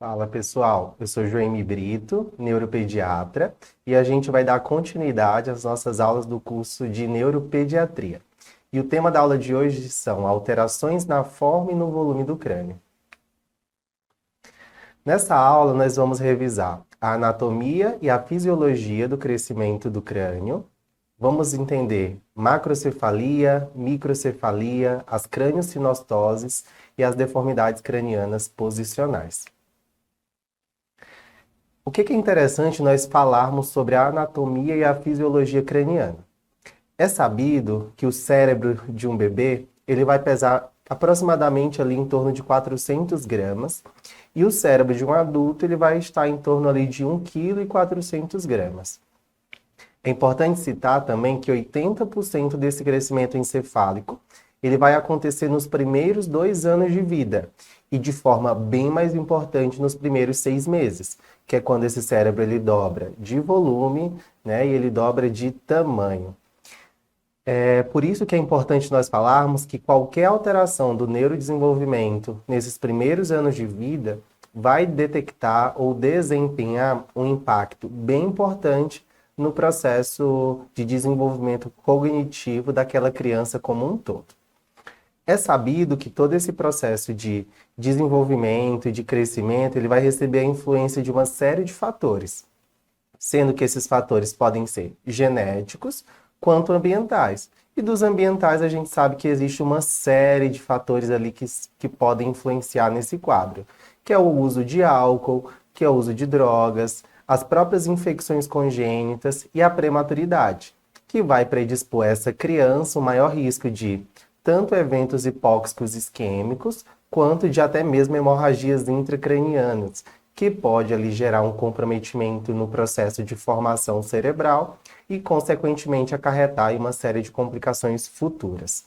Fala pessoal, eu sou Joemi Brito, neuropediatra, e a gente vai dar continuidade às nossas aulas do curso de neuropediatria. E o tema da aula de hoje são alterações na forma e no volume do crânio. Nessa aula, nós vamos revisar a anatomia e a fisiologia do crescimento do crânio. Vamos entender macrocefalia, microcefalia, as craniosinostoses e as deformidades cranianas posicionais. O que é interessante nós falarmos sobre a anatomia e a fisiologia craniana? É sabido que o cérebro de um bebê, ele vai pesar aproximadamente ali em torno de 400 gramas, e o cérebro de um adulto, ele vai estar em torno ali de 1,4 kg. É importante citar também que 80% desse crescimento encefálico, ele vai acontecer nos primeiros 2 anos de vida, e de forma bem mais importante nos primeiros 6 meses, que é quando esse cérebro ele dobra de volume, né, e ele dobra de tamanho. É por isso que é importante nós falarmos que qualquer alteração do neurodesenvolvimento nesses primeiros anos de vida vai detectar ou desempenhar um impacto bem importante no processo de desenvolvimento cognitivo daquela criança como um todo. É sabido que todo esse processo de desenvolvimento e de crescimento, ele vai receber a influência de uma série de fatores, sendo que esses fatores podem ser genéticos quanto ambientais. E dos ambientais a gente sabe que existe uma série de fatores ali que podem influenciar nesse quadro, que é o uso de álcool, que é o uso de drogas, as próprias infecções congênitas e a prematuridade, que vai predispor essa criança o maior risco de tanto eventos hipóxicos isquêmicos, quanto de até mesmo hemorragias intracranianas, que pode ali gerar um comprometimento no processo de formação cerebral e, consequentemente, acarretar em uma série de complicações futuras.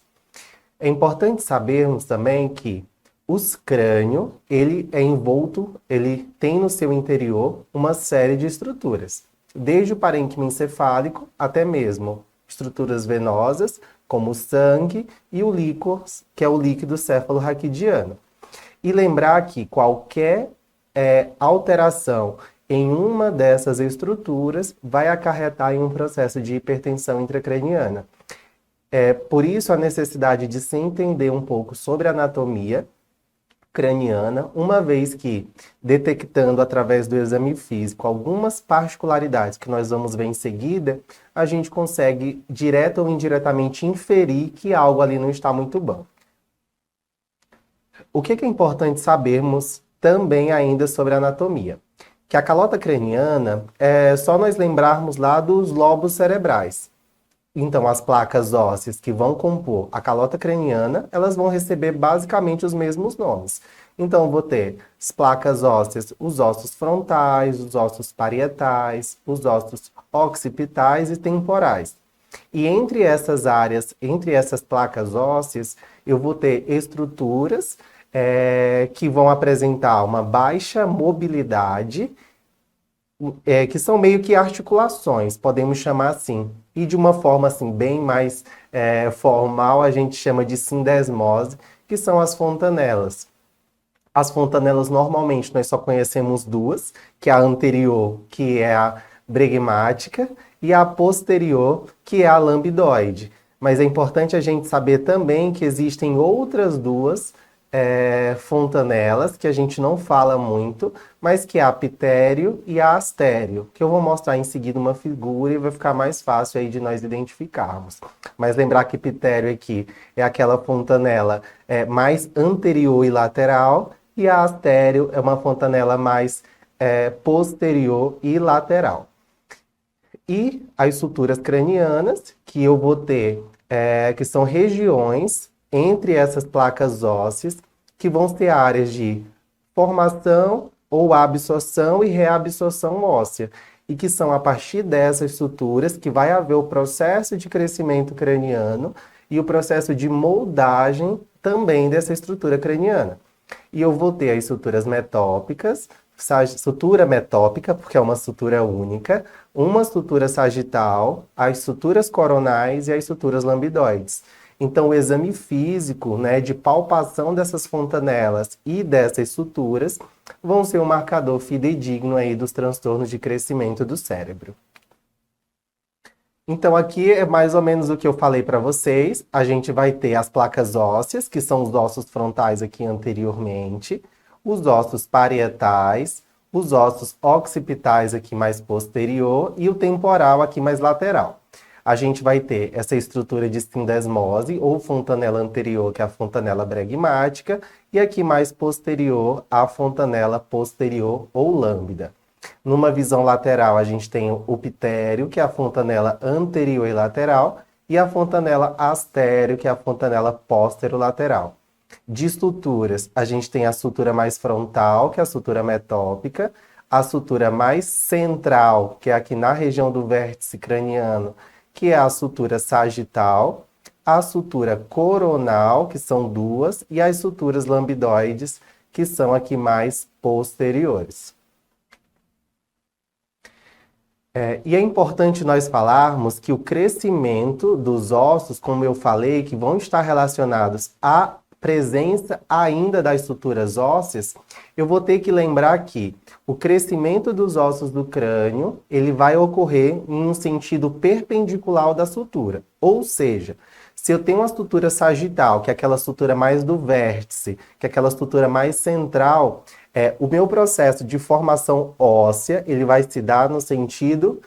É importante sabermos também que o crânio, ele é envolto, ele tem no seu interior uma série de estruturas, desde o parênquima encefálico até mesmo estruturas venosas, como o sangue e o líquor, que é o líquido céfalo-raquidiano. E lembrar que qualquer alteração em uma dessas estruturas vai acarretar em um processo de hipertensão intracraniana. Por isso a necessidade de se entender um pouco sobre a anatomia craniana, uma vez que, detectando através do exame físico algumas particularidades que nós vamos ver em seguida, a gente consegue, direta ou indiretamente, inferir que algo ali não está muito bom. O que é importante sabermos também ainda sobre a anatomia? Que a calota craniana é só nós lembrarmos lá dos lobos cerebrais. Então, as placas ósseas que vão compor a calota craniana, elas vão receber basicamente os mesmos nomes. Então, eu vou ter as placas ósseas, os ossos frontais, os ossos parietais, os ossos occipitais e temporais. E entre essas áreas, entre essas placas ósseas, eu vou ter estruturas que vão apresentar uma baixa mobilidade, que são meio que articulações, podemos chamar assim. E de uma forma assim, bem mais formal, a gente chama de sindesmose, que são as fontanelas. As fontanelas, normalmente, nós só conhecemos duas, que é a anterior, que é a bregmática, e a posterior, que é a lambidoide. Mas é importante a gente saber também que existem outras duas fontanelas, que a gente não fala muito, mas que é a ptério e a astério, que eu vou mostrar em seguida uma figura e vai ficar mais fácil aí de nós identificarmos. Mas lembrar que ptério aqui é aquela fontanela mais anterior e lateral, e a astério é uma fontanela mais posterior e lateral. E as suturas cranianas, que eu vou ter, que são regiões entre essas placas ósseas, que vão ter áreas de formação ou absorção e reabsorção óssea, e que são a partir dessas suturas que vai haver o processo de crescimento craniano e o processo de moldagem também dessa estrutura craniana. E eu vou ter as suturas metópicas, sutura metópica, porque é uma sutura única, uma sutura sagital, as suturas coronais e as suturas lambidoides. Então, o exame físico, né, de palpação dessas fontanelas e dessas suturas vão ser um marcador fidedigno aí dos transtornos de crescimento do cérebro. Então, aqui é mais ou menos o que eu falei para vocês. A gente vai ter as placas ósseas, que são os ossos frontais aqui anteriormente, os ossos parietais, os ossos occipitais aqui mais posterior e o temporal aqui mais lateral. A gente vai ter essa estrutura de sindesmose, ou fontanela anterior, que é a fontanela bregmática, e aqui mais posterior, a fontanela posterior ou lambda. Numa visão lateral, a gente tem o ptério, que é a fontanela anterior e lateral, e a fontanela astéreo, que é a fontanela posterolateral. De suturas, a gente tem a sutura mais frontal, que é a sutura metópica, a sutura mais central, que é aqui na região do vértice craniano, que é a sutura sagital, a sutura coronal, que são duas, e as suturas lambidoides, que são aqui mais posteriores. E é importante nós falarmos que o crescimento dos ossos, como eu falei, que vão estar relacionados à presença ainda das estruturas ósseas, eu vou ter que lembrar que o crescimento dos ossos do crânio, ele vai ocorrer em um sentido perpendicular ao da sutura. Ou seja, se eu tenho uma estrutura sagital, que é aquela estrutura mais do vértice, que é aquela estrutura mais central, o meu processo de formação óssea, ele vai se dar no sentido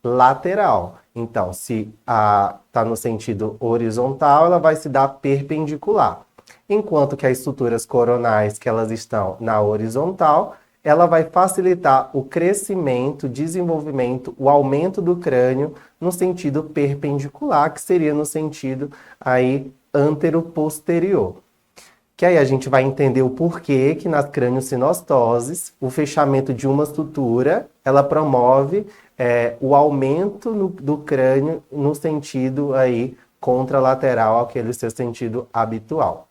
lateral. Então, se está no sentido horizontal, ela vai se dar perpendicular. Enquanto que as estruturas coronais, que elas estão na horizontal, ela vai facilitar o crescimento, desenvolvimento, o aumento do crânio no sentido perpendicular, que seria no sentido aí antero-posterior. Que aí a gente vai entender o porquê que nas craniosinostoses, o fechamento de uma sutura, ela promove o aumento do crânio no sentido aí contralateral, aquele seu sentido habitual.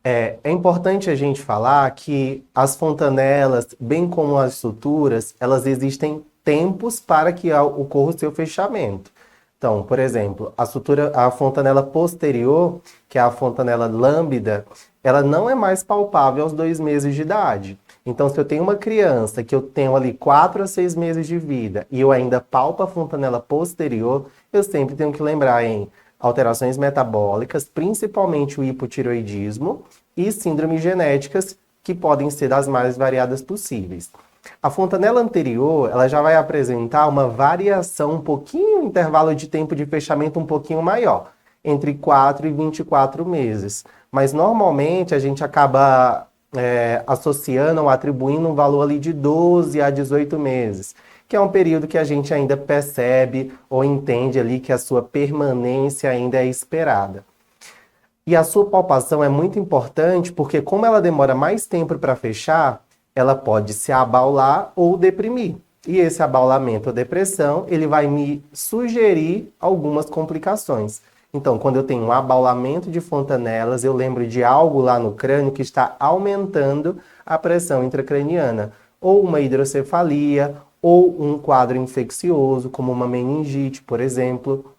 É importante a gente falar que as fontanelas, bem como as suturas, elas existem tempos para que ocorra o seu fechamento. Então, por exemplo, a fontanela posterior, que é a fontanela lambda, ela não é mais palpável aos 2 meses de idade. Então, se eu tenho uma criança que eu tenho ali 4 a 6 meses de vida e eu ainda palpo a fontanela posterior, eu sempre tenho que lembrar em alterações metabólicas, principalmente o hipotireoidismo e síndromes genéticas, que podem ser das mais variadas possíveis. A fontanela anterior, ela já vai apresentar uma variação um intervalo de tempo de fechamento um pouquinho maior, entre 4 e 24 meses. Mas normalmente a gente acaba associando ou atribuindo um valor ali de 12 a 18 meses, que é um período que a gente ainda percebe ou entende ali que a sua permanência ainda é esperada. E a sua palpação é muito importante porque como ela demora mais tempo para fechar, ela pode se abaular ou deprimir. E esse abaulamento ou depressão, ele vai me sugerir algumas complicações. Então, quando eu tenho um abaulamento de fontanelas, eu lembro de algo lá no crânio que está aumentando a pressão intracraniana. Ou uma hidrocefalia, ou um quadro infeccioso, como uma meningite, por exemplo.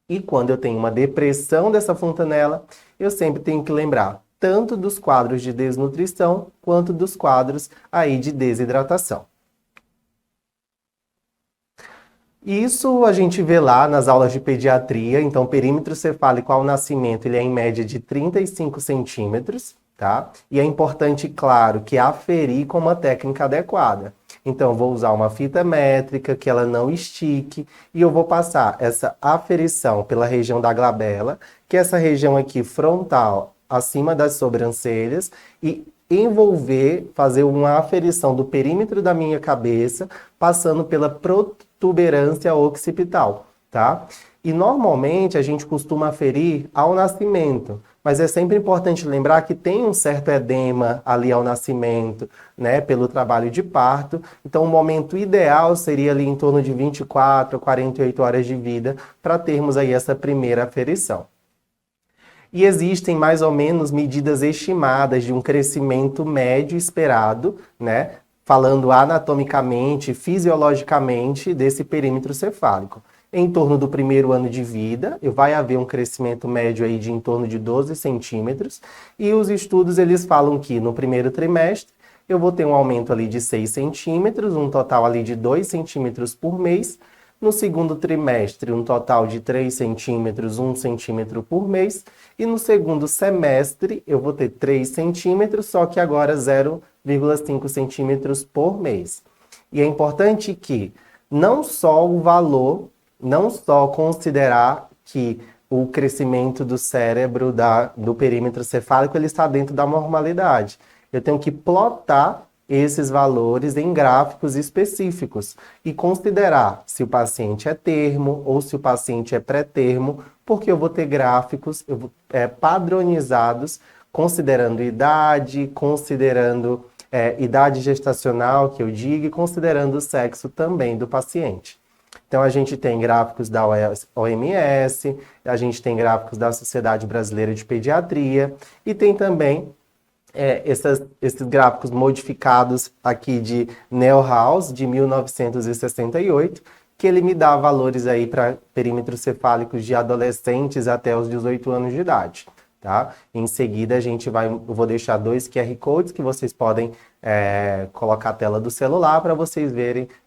E quando eu tenho uma depressão dessa fontanela, eu sempre tenho que lembrar tanto dos quadros de desnutrição, quanto dos quadros aí de desidratação. Isso a gente vê lá nas aulas de pediatria, então o perímetro cefálico ao nascimento ele é em média de 35 centímetros, tá? E é importante, claro, que aferir com uma técnica adequada. Então, eu vou usar uma fita métrica, que ela não estique, e eu vou passar essa aferição pela região da glabela, que é essa região aqui frontal, acima das sobrancelhas, e fazer uma aferição do perímetro da minha cabeça, passando pela protuberância occipital, tá? E normalmente a gente costuma aferir ao nascimento, mas é sempre importante lembrar que tem um certo edema ali ao nascimento, né, pelo trabalho de parto. Então o momento ideal seria ali em torno de 24 a 48 horas de vida para termos aí essa primeira aferição. E existem mais ou menos medidas estimadas de um crescimento médio esperado, né? Falando anatomicamente, fisiologicamente, desse perímetro cefálico. Em torno do primeiro ano de vida, vai haver um crescimento médio aí de em torno de 12 centímetros, e os estudos eles falam que no primeiro trimestre eu vou ter um aumento ali de 6 centímetros, um total ali de 2 centímetros por mês. No segundo trimestre, um total de 3 centímetros, 1 centímetro por mês. E no segundo semestre, eu vou ter 3 centímetros, só que agora 0,5 centímetros por mês. E é importante que não só o valor, não só considerar que o crescimento do cérebro do perímetro cefálico ele está dentro da normalidade. Eu tenho que plotar esses valores em gráficos específicos e considerar se o paciente é termo ou se o paciente é pré-termo, porque eu vou ter gráficos padronizados, considerando idade, considerando idade gestacional, que eu digo, e considerando o sexo também do paciente. Então, a gente tem gráficos da OMS, a gente tem gráficos da Sociedade Brasileira de Pediatria e tem também esses gráficos modificados aqui de Neuhaus, de 1968, que ele me dá valores aí para perímetros cefálicos de adolescentes até os 18 anos de idade. Tá? Em seguida, eu vou deixar 2 QR Codes que vocês podem colocar a tela do celular para vocês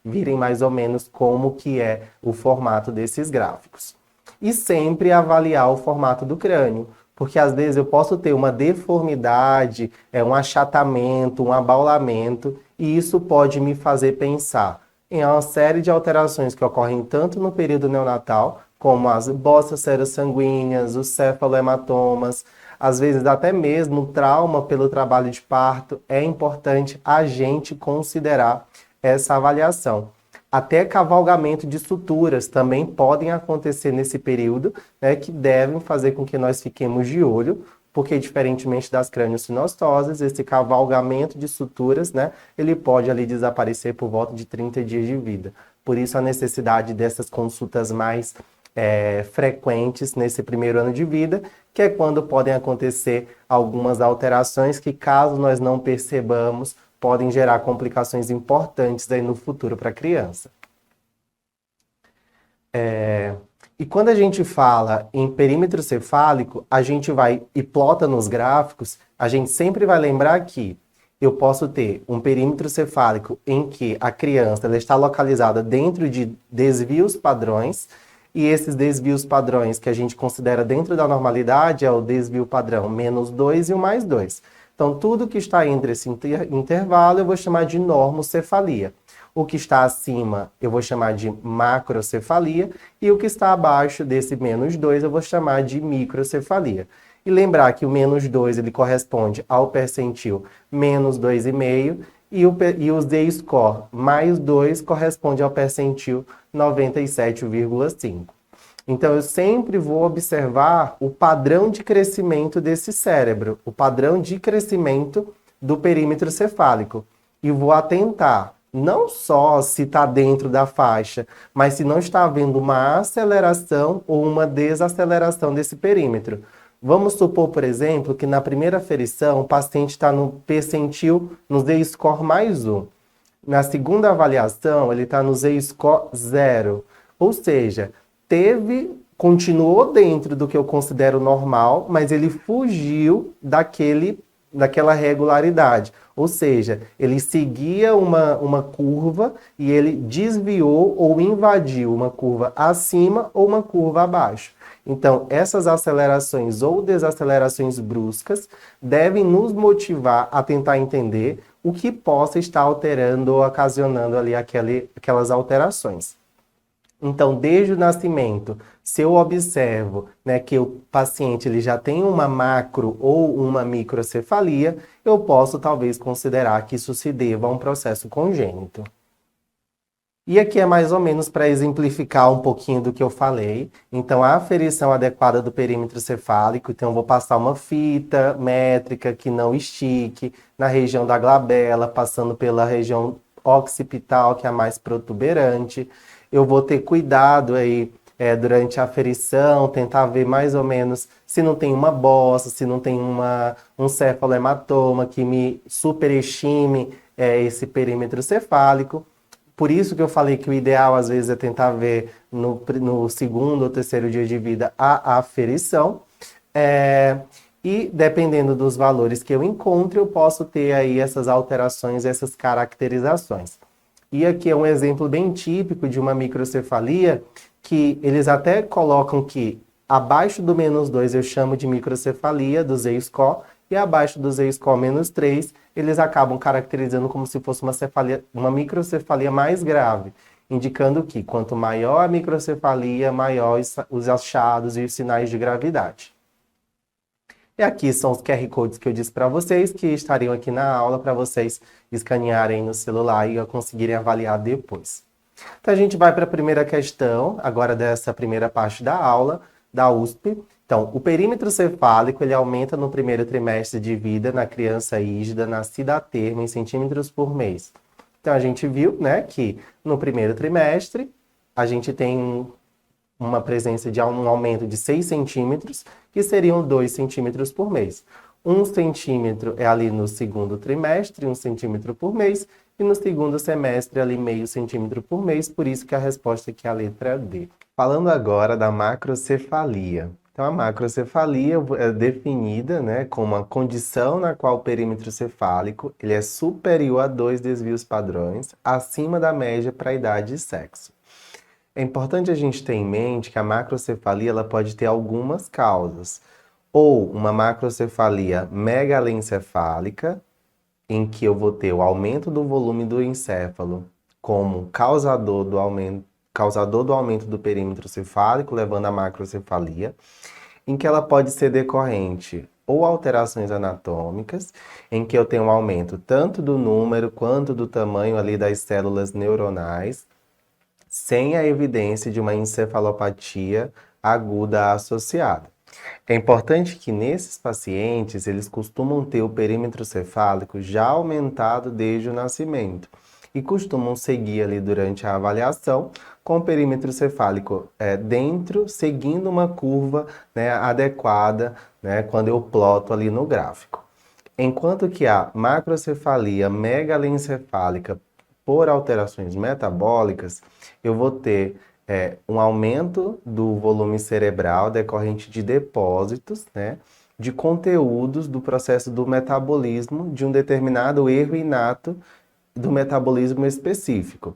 virem mais ou menos como que é o formato desses gráficos. E sempre avaliar o formato do crânio, porque às vezes eu posso ter uma deformidade, um achatamento, um abaulamento, e isso pode me fazer pensar em uma série de alterações que ocorrem tanto no período neonatal, como as bossas serossanguíneas, os cefalohematomas, às vezes até mesmo trauma pelo trabalho de parto. É importante a gente considerar essa avaliação. Até cavalgamento de suturas também podem acontecer nesse período, né, que devem fazer com que nós fiquemos de olho, porque diferentemente das craniosinostoses, esse cavalgamento de suturas, né, ele pode ali desaparecer por volta de 30 dias de vida. Por isso a necessidade dessas consultas mais frequentes nesse primeiro ano de vida, que é quando podem acontecer algumas alterações que, caso nós não percebamos, podem gerar complicações importantes aí no futuro para a criança. E quando a gente fala em perímetro cefálico, a gente vai e plota nos gráficos, a gente sempre vai lembrar que eu posso ter um perímetro cefálico em que a criança ela está localizada dentro de desvios padrões, e esses desvios padrões que a gente considera dentro da normalidade é o desvio padrão -2 e o +2. Então, tudo que está entre esse intervalo eu vou chamar de normocefalia. O que está acima eu vou chamar de macrocefalia e o que está abaixo desse -2 eu vou chamar de microcefalia. E lembrar que o -2 ele corresponde ao percentil -2,5 e o Z-score +2 corresponde ao percentil 97,5. Então, eu sempre vou observar o padrão de crescimento desse cérebro, o padrão de crescimento do perímetro cefálico. E vou atentar, não só se está dentro da faixa, mas se não está havendo uma aceleração ou uma desaceleração desse perímetro. Vamos supor, por exemplo, que na primeira aferição o paciente está no percentil, no Z-score +1. Na segunda avaliação, ele está no Z-score 0. Ou seja, continuou dentro do que eu considero normal, mas ele fugiu daquela regularidade. Ou seja, ele seguia uma curva e ele desviou ou invadiu uma curva acima ou uma curva abaixo. Então, essas acelerações ou desacelerações bruscas devem nos motivar a tentar entender o que possa estar alterando ou ocasionando ali aquelas alterações. Então, desde o nascimento, se eu observo, né, que o paciente ele já tem uma macro ou uma microcefalia, eu posso talvez considerar que isso se deva a um processo congênito. E aqui é mais ou menos para exemplificar um pouquinho do que eu falei. Então, a aferição adequada do perímetro cefálico, então eu vou passar uma fita métrica que não estique na região da glabela, passando pela região occipital, que é a mais protuberante. Eu vou ter cuidado aí durante a aferição, tentar ver mais ou menos se não tem uma bossa, se não tem um cefalohematoma que me superestime esse perímetro cefálico. Por isso que eu falei que o ideal, às vezes, é tentar ver no segundo ou terceiro dia de vida a aferição. É, e dependendo dos valores que eu encontro, eu posso ter aí essas alterações, essas caracterizações. E aqui é um exemplo bem típico de uma microcefalia, que eles até colocam que abaixo do -2 eu chamo de microcefalia, do Z-score, e abaixo do Z-score -3, eles acabam caracterizando como se fosse uma microcefalia mais grave, indicando que quanto maior a microcefalia, maior os achados e os sinais de gravidade. E aqui são os QR Codes que eu disse para vocês, que estariam aqui na aula para vocês escanearem no celular e conseguirem avaliar depois. Então a gente vai para a primeira questão, agora dessa primeira parte da aula, da USP. Então, o perímetro cefálico ele aumenta no primeiro trimestre de vida na criança ígida nascida a termo em centímetros por mês. Então a gente viu, né, que no primeiro trimestre a gente tem uma presença de um aumento de 6 centímetros, que seriam 2 centímetros por mês. 1 centímetro é ali no segundo trimestre, 1 centímetro por mês, e no segundo semestre ali meio centímetro por mês, por isso que a resposta aqui é a letra D. Falando agora da macrocefalia. Então, a macrocefalia é definida, né, como uma condição na qual o perímetro cefálico ele é superior a 2 desvios padrões, acima da média para a idade e sexo. É importante a gente ter em mente que a macrocefalia ela pode ter algumas causas. Ou uma macrocefalia megalencefálica, em que eu vou ter o aumento do volume do encéfalo como causador do aumento do perímetro cefálico, levando à macrocefalia, em que ela pode ser decorrente ou alterações anatômicas, em que eu tenho um aumento tanto do número quanto do tamanho ali das células neuronais, sem a evidência de uma encefalopatia aguda associada. É importante que nesses pacientes eles costumam ter o perímetro cefálico já aumentado desde o nascimento e costumam seguir ali durante a avaliação com o perímetro cefálico dentro, seguindo uma curva, né, adequada, né, quando eu ploto ali no gráfico. Enquanto que a macrocefalia megalencefálica por alterações metabólicas, eu vou ter um aumento do volume cerebral decorrente de depósitos, né, de conteúdos do processo do metabolismo de um determinado erro inato do metabolismo específico.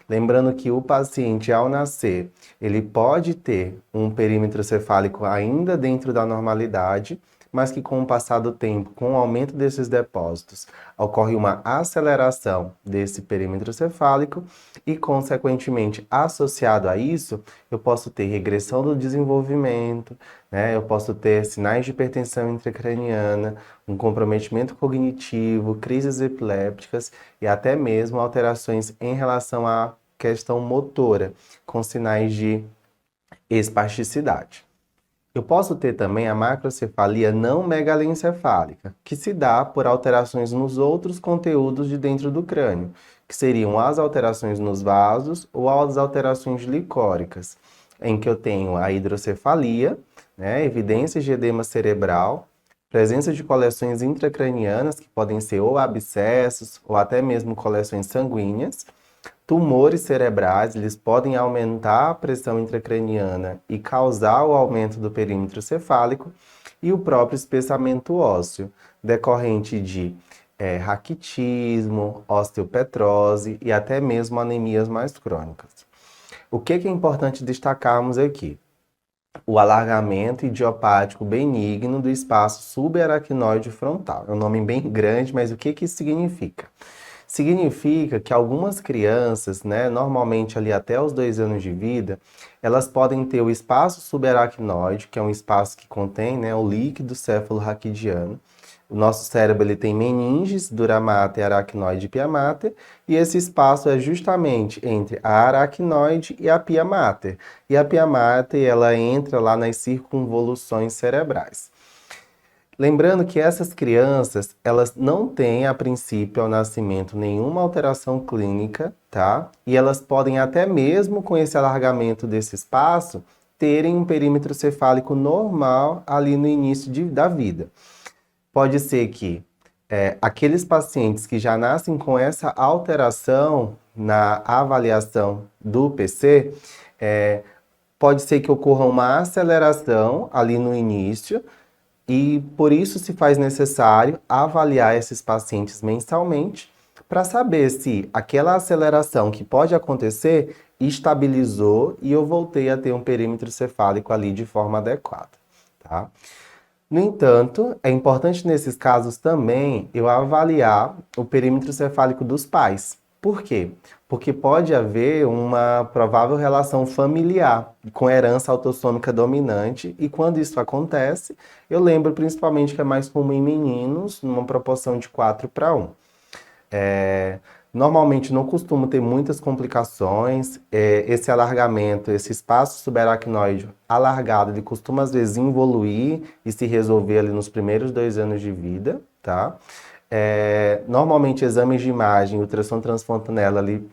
Lembrando que o paciente, ao nascer, ele pode ter um perímetro cefálico ainda dentro da normalidade, mas que com o passar do tempo, com o aumento desses depósitos, ocorre uma aceleração desse perímetro cefálico e, consequentemente, associado a isso, eu posso ter regressão do desenvolvimento, né? Eu posso ter sinais de hipertensão intracraniana, um comprometimento cognitivo, crises epilépticas e até mesmo alterações em relação à questão motora, com sinais de espasticidade. Eu posso ter também a macrocefalia não megalencefálica, que se dá por alterações nos outros conteúdos de dentro do crânio, que seriam as alterações nos vasos ou as alterações licóricas, em que eu tenho a hidrocefalia, né, evidências de edema cerebral, presença de coleções intracranianas, que podem ser ou abscessos ou até mesmo coleções sanguíneas. Tumores cerebrais, eles podem aumentar a pressão intracraniana e causar o aumento do perímetro cefálico, e o próprio espessamento ósseo, decorrente de raquitismo, osteopetrose e até mesmo anemias mais crônicas. O que é importante destacarmos aqui? O alargamento idiopático benigno do espaço subaracnoide frontal. É um nome bem grande, mas o que isso significa? Significa que algumas crianças, né, normalmente ali até os 2 anos de vida, elas podem ter o espaço subaracnoide, que é um espaço que contém, né, o líquido céfalo-raquidiano. O nosso cérebro ele tem meninges, dura mater, aracnoide e pia mater, e esse espaço é justamente entre a aracnoide e a pia mater. E a pia mater, ela entra lá nas circunvoluções cerebrais. Lembrando que essas crianças, elas não têm, a princípio, ao nascimento, nenhuma alteração clínica, tá? E elas podem até mesmo, com esse alargamento desse espaço, terem um perímetro cefálico normal ali no início da vida. Pode ser que aqueles pacientes que já nascem com essa alteração, na avaliação do PC, pode ser que ocorra uma aceleração ali no início, e por isso se faz necessário avaliar esses pacientes mensalmente para saber se aquela aceleração que pode acontecer estabilizou e eu voltei a ter um perímetro cefálico ali de forma adequada, tá? No entanto, é importante nesses casos também eu avaliar o perímetro cefálico dos pais. Por quê? Porque pode haver uma provável relação familiar com herança autossômica dominante, e quando isso acontece, eu lembro principalmente que é mais comum em meninos, numa proporção de 4:1. Normalmente não costumo ter muitas complicações. Esse alargamento, esse espaço subaracnoide alargado, ele costuma às vezes involuir e se resolver ali nos primeiros 2 anos de vida, tá? Normalmente exames de imagem, ultrassom transfontanela ali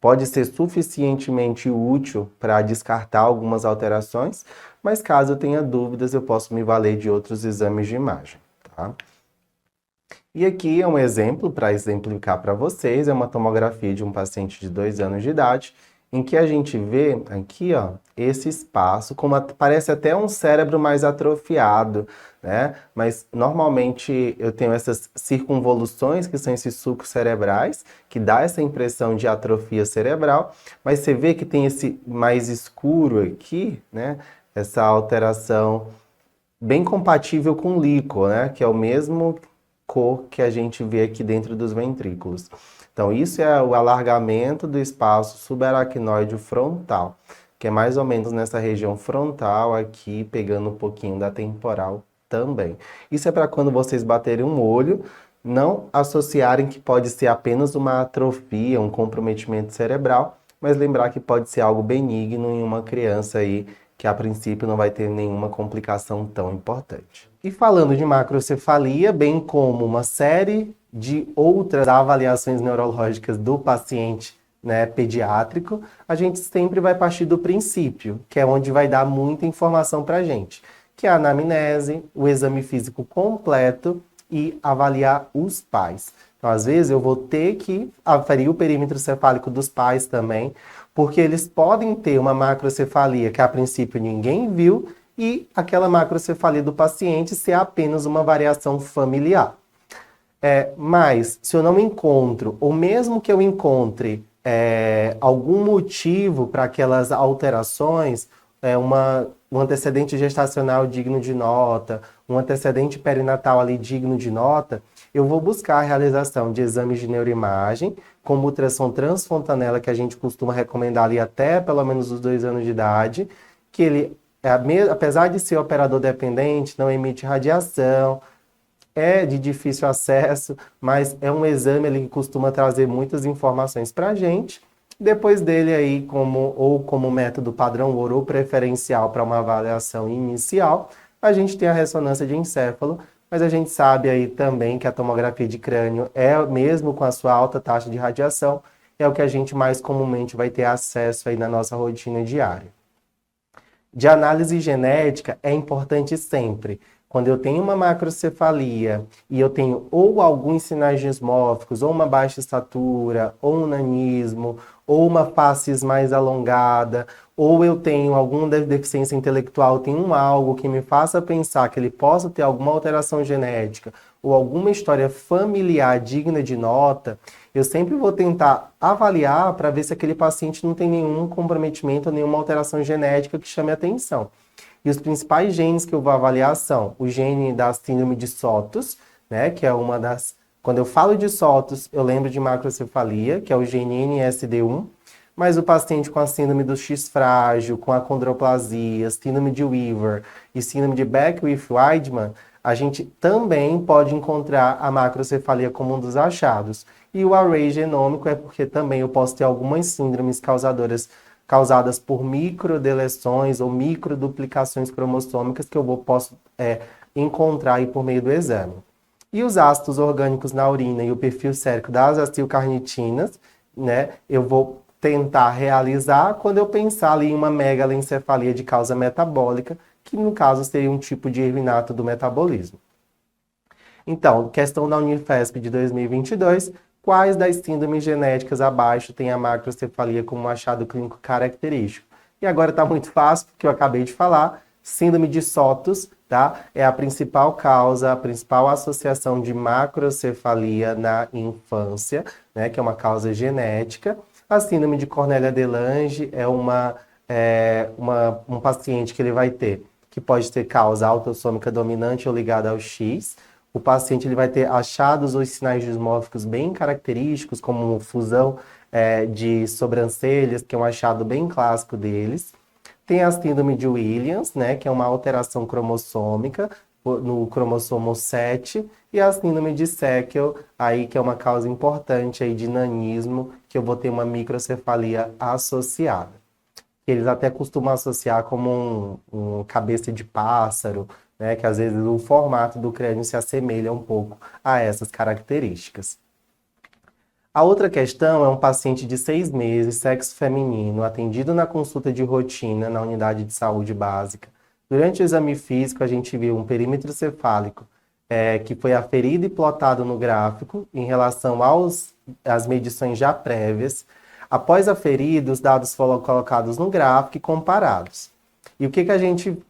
pode ser suficientemente útil para descartar algumas alterações, mas caso eu tenha dúvidas, eu posso me valer de outros exames de imagem, tá? E aqui é um exemplo para exemplificar para vocês, é uma tomografia de um paciente de 2 anos de idade, em que a gente vê aqui, ó, esse espaço, parece até um cérebro mais atrofiado, né? Mas normalmente eu tenho essas circunvoluções, que são esses sulcos cerebrais, que dá essa impressão de atrofia cerebral, mas você vê que tem esse mais escuro aqui, né? Essa alteração bem compatível com líquor, né? Que é o mesmo cor que a gente vê aqui dentro dos ventrículos. Então, isso é o alargamento do espaço subaracnoide frontal, que é mais ou menos nessa região frontal aqui, pegando um pouquinho da temporal também. Isso é para quando vocês baterem um olho, não associarem que pode ser apenas uma atrofia, um comprometimento cerebral, mas lembrar que pode ser algo benigno em uma criança aí que a princípio não vai ter nenhuma complicação tão importante. E falando de macrocefalia, bem como uma série de outras avaliações neurológicas do paciente, né, pediátrico, a gente sempre vai partir do princípio, que é onde vai dar muita informação para a gente, que é a anamnese, o exame físico completo e avaliar os pais. Então, às vezes, eu vou ter que aferir o perímetro cefálico dos pais também, porque eles podem ter uma macrocefalia que a princípio ninguém viu e aquela macrocefalia do paciente ser apenas uma variação familiar. Mas se eu não encontro, ou mesmo que eu encontre algum motivo para aquelas alterações, um antecedente gestacional digno de nota, um antecedente perinatal ali digno de nota, eu vou buscar a realização de exames de neuroimagem, como ultrassom transfontanela, que a gente costuma recomendar ali até pelo menos os 2 anos de idade, que ele, apesar de ser operador dependente, não emite radiação, é de difícil acesso, mas é um exame ali que costuma trazer muitas informações para a gente. Depois dele aí, como método padrão ouro ou preferencial para uma avaliação inicial, a gente tem a ressonância de encéfalo, mas a gente sabe aí também que a tomografia de crânio mesmo com a sua alta taxa de radiação, é o que a gente mais comumente vai ter acesso aí na nossa rotina diária. De análise genética é importante sempre. Quando eu tenho uma macrocefalia e eu tenho ou alguns sinais dismórficos, ou uma baixa estatura, ou um nanismo, ou uma face mais alongada, ou eu tenho alguma deficiência intelectual, tenho algo que me faça pensar que ele possa ter alguma alteração genética ou alguma história familiar digna de nota, eu sempre vou tentar avaliar para ver se aquele paciente não tem nenhum comprometimento ou nenhuma alteração genética que chame a atenção. E os principais genes que eu vou avaliar são o gene da síndrome de Sotos, né, que é uma das... Quando eu falo de Sotos, eu lembro de macrocefalia, que é o gene NSD1, mas o paciente com a síndrome do X frágil, com acondroplasia, síndrome de Weaver e síndrome de Beckwith-Wiedemann, a gente também pode encontrar a macrocefalia como um dos achados. E o array genômico é porque também eu posso ter algumas síndromes causadas por microdeleções ou microduplicações cromossômicas que eu posso encontrar aí por meio do exame. E os ácidos orgânicos na urina e o perfil sérico das acetilcarnitinas, né, eu vou tentar realizar quando eu pensar ali em uma megalencefalia de causa metabólica, que no caso seria um tipo de erro inato do metabolismo. Então, questão da Unifesp de 2022, quais das síndromes genéticas abaixo tem a macrocefalia como um achado clínico característico. E agora está muito fácil, porque eu acabei de falar, síndrome de Sotos, tá? É a principal causa, a principal associação de macrocefalia na infância, né? Que é uma causa genética. A síndrome de Cornelia-de Lange é um paciente que ele vai ter, que pode ter causa autossômica dominante ou ligada ao X. O paciente ele vai ter achados ou sinais dismórficos bem característicos, como fusão de sobrancelhas, que é um achado bem clássico deles. Tem a síndrome de Williams, né, que é uma alteração cromossômica no cromossomo 7, e a síndrome de Seckel, aí, que é uma causa importante aí de nanismo, que eu vou ter uma microcefalia associada. Eles até costumam associar como um cabeça de pássaro, né, que às vezes o formato do crânio se assemelha um pouco a essas características. A outra questão é um paciente de 6 meses, sexo feminino, atendido na consulta de rotina na unidade de saúde básica. Durante o exame físico, a gente viu um perímetro cefálico que foi aferido e plotado no gráfico em relação às medições já prévias. Após aferir, os dados foram colocados no gráfico e comparados. E o que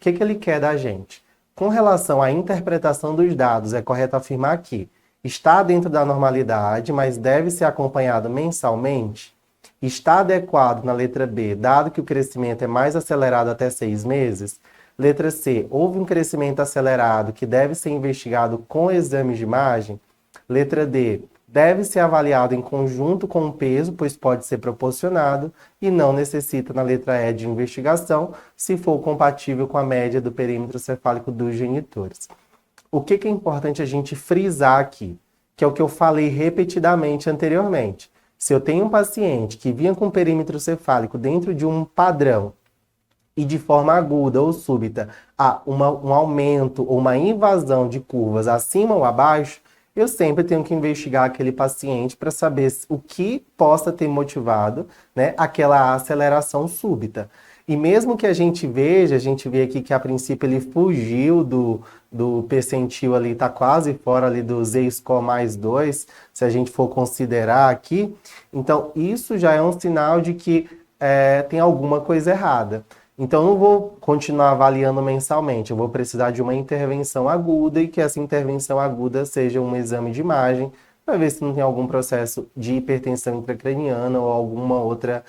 ele quer da gente? Com relação à interpretação dos dados, é correto afirmar que está dentro da normalidade, mas deve ser acompanhado mensalmente? Está adequado na letra B, dado que o crescimento é mais acelerado até 6 meses? Letra C, houve um crescimento acelerado que deve ser investigado com exames de imagem? Letra D, deve ser avaliado em conjunto com o peso, pois pode ser proporcionado, e não necessita, na letra E, de investigação, se for compatível com a média do perímetro cefálico dos genitores. O que é importante a gente frisar aqui? Que é o que eu falei repetidamente anteriormente. Se eu tenho um paciente que vinha com perímetro cefálico dentro de um padrão e de forma aguda ou súbita há um aumento ou uma invasão de curvas acima ou abaixo, eu sempre tenho que investigar aquele paciente para saber o que possa ter motivado, né, aquela aceleração súbita. E mesmo que a gente vê aqui que a princípio ele fugiu do percentil ali, está quase fora ali do Z-score mais 2, se a gente for considerar aqui. Então, isso já é um sinal de que tem alguma coisa errada. Então, eu não vou continuar avaliando mensalmente, eu vou precisar de uma intervenção aguda e que essa intervenção aguda seja um exame de imagem para ver se não tem algum processo de hipertensão intracraniana ou alguma outra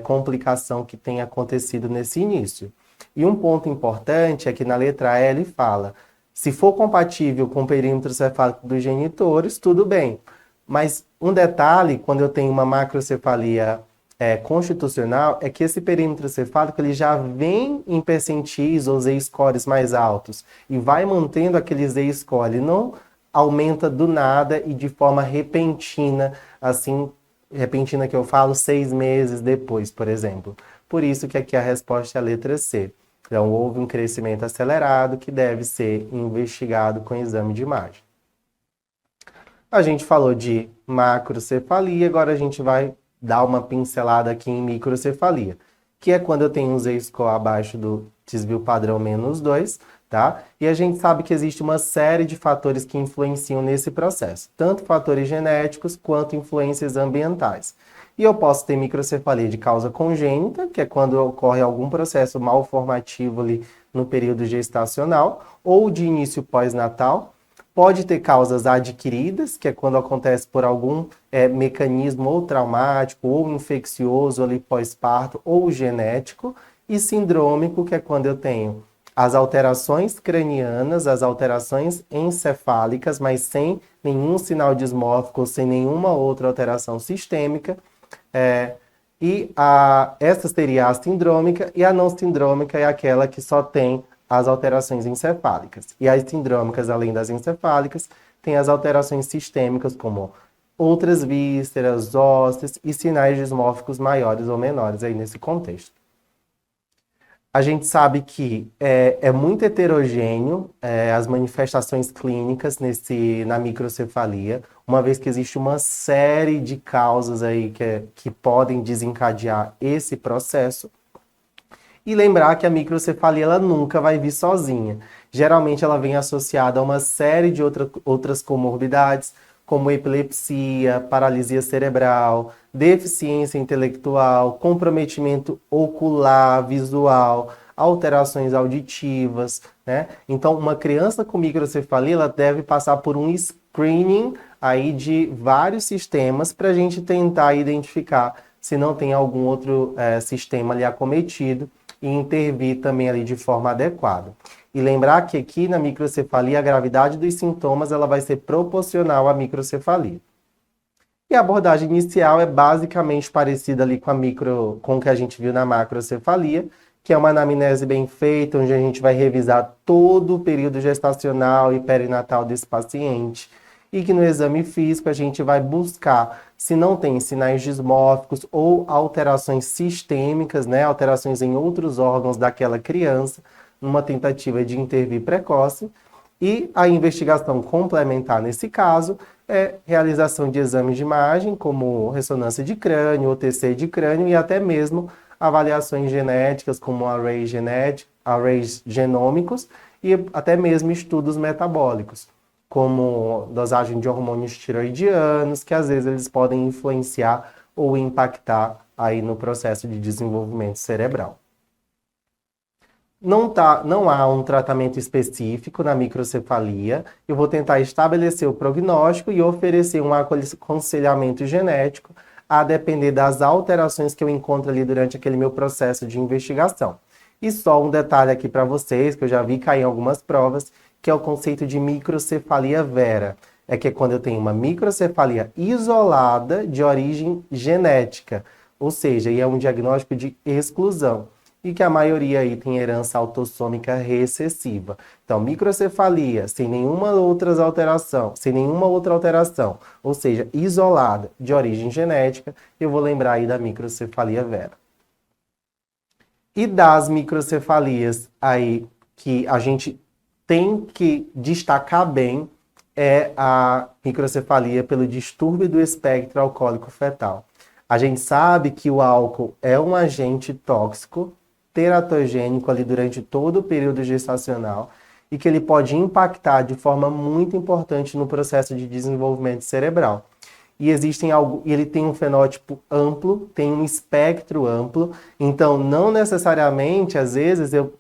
complicação que tenha acontecido nesse início. E um ponto importante é que na letra E ele fala, se for compatível com o perímetro cefálico dos genitores, tudo bem. Mas um detalhe, quando eu tenho uma macrocefalia constitucional, é que esse perímetro cefálico ele já vem em percentis ou Z-scores mais altos e vai mantendo aquele Z-score, ele não aumenta do nada e de forma repentina, assim, repentina que eu falo 6 meses depois, por exemplo. Por isso que aqui a resposta é a letra C. Então, houve um crescimento acelerado que deve ser investigado com exame de imagem. A gente falou de macrocefalia, agora a gente vai dar uma pincelada aqui em microcefalia, que é quando eu tenho um Z-score abaixo do desvio padrão menos 2, tá? E a gente sabe que existe uma série de fatores que influenciam nesse processo, tanto fatores genéticos quanto influências ambientais. E eu posso ter microcefalia de causa congênita, que é quando ocorre algum processo malformativo ali no período gestacional, ou de início pós-natal. Pode ter causas adquiridas, que é quando acontece por algum mecanismo ou traumático, ou infeccioso ali pós-parto, ou genético, e sindrômico, que é quando eu tenho as alterações cranianas, as alterações encefálicas, mas sem nenhum sinal dismórfico, sem nenhuma outra alteração sistêmica. Essa seria a sindrômica, e a não sindrômica é aquela que só tem as alterações encefálicas. E as sindrômicas, além das encefálicas, tem as alterações sistêmicas, como outras vísceras, ósseas e sinais dismórficos maiores ou menores aí nesse contexto. A gente sabe que é muito heterogêneo as manifestações clínicas na microcefalia, uma vez que existe uma série de causas aí que podem desencadear esse processo. E lembrar que a microcefalia ela nunca vai vir sozinha. Geralmente ela vem associada a uma série de outras comorbidades, como epilepsia, paralisia cerebral, deficiência intelectual, comprometimento ocular, visual, alterações auditivas, né? Então, uma criança com microcefalia, ela deve passar por um screening aí de vários sistemas para a gente tentar identificar se não tem algum outro sistema ali acometido e intervir também ali de forma adequada. E lembrar que aqui na microcefalia, a gravidade dos sintomas ela vai ser proporcional à microcefalia. E a abordagem inicial é basicamente parecida ali com o que a gente viu na macrocefalia, que é uma anamnese bem feita, onde a gente vai revisar todo o período gestacional e perinatal desse paciente, e que no exame físico a gente vai buscar se não tem sinais dismórficos ou alterações sistêmicas, né, alterações em outros órgãos daquela criança, numa tentativa de intervir precoce. E a investigação complementar nesse caso é realização de exames de imagem, como ressonância de crânio, OTC de crânio e até mesmo avaliações genéticas, como arrays genômicos e até mesmo estudos metabólicos, como dosagem de hormônios tiroidianos, que às vezes eles podem influenciar ou impactar aí no processo de desenvolvimento cerebral. Não há um tratamento específico na microcefalia. Eu vou tentar estabelecer o prognóstico e oferecer um aconselhamento genético a depender das alterações que eu encontro ali durante aquele meu processo de investigação. E só um detalhe aqui para vocês, que eu já vi cair em algumas provas, que é o conceito de microcefalia vera. É que é quando eu tenho uma microcefalia isolada de origem genética, ou seja, é um diagnóstico de exclusão. E que a maioria aí tem herança autossômica recessiva. Então, microcefalia sem nenhuma outra alteração, ou seja, isolada de origem genética, eu vou lembrar aí da microcefalia vera. E das microcefalias aí que a gente tem que destacar bem é a microcefalia pelo distúrbio do espectro alcoólico fetal. A gente sabe que o álcool é um agente tóxico, teratogênico ali durante todo o período gestacional e que ele pode impactar de forma muito importante no processo de desenvolvimento cerebral. E ele tem um fenótipo amplo, tem um espectro amplo, então não necessariamente, às vezes, eu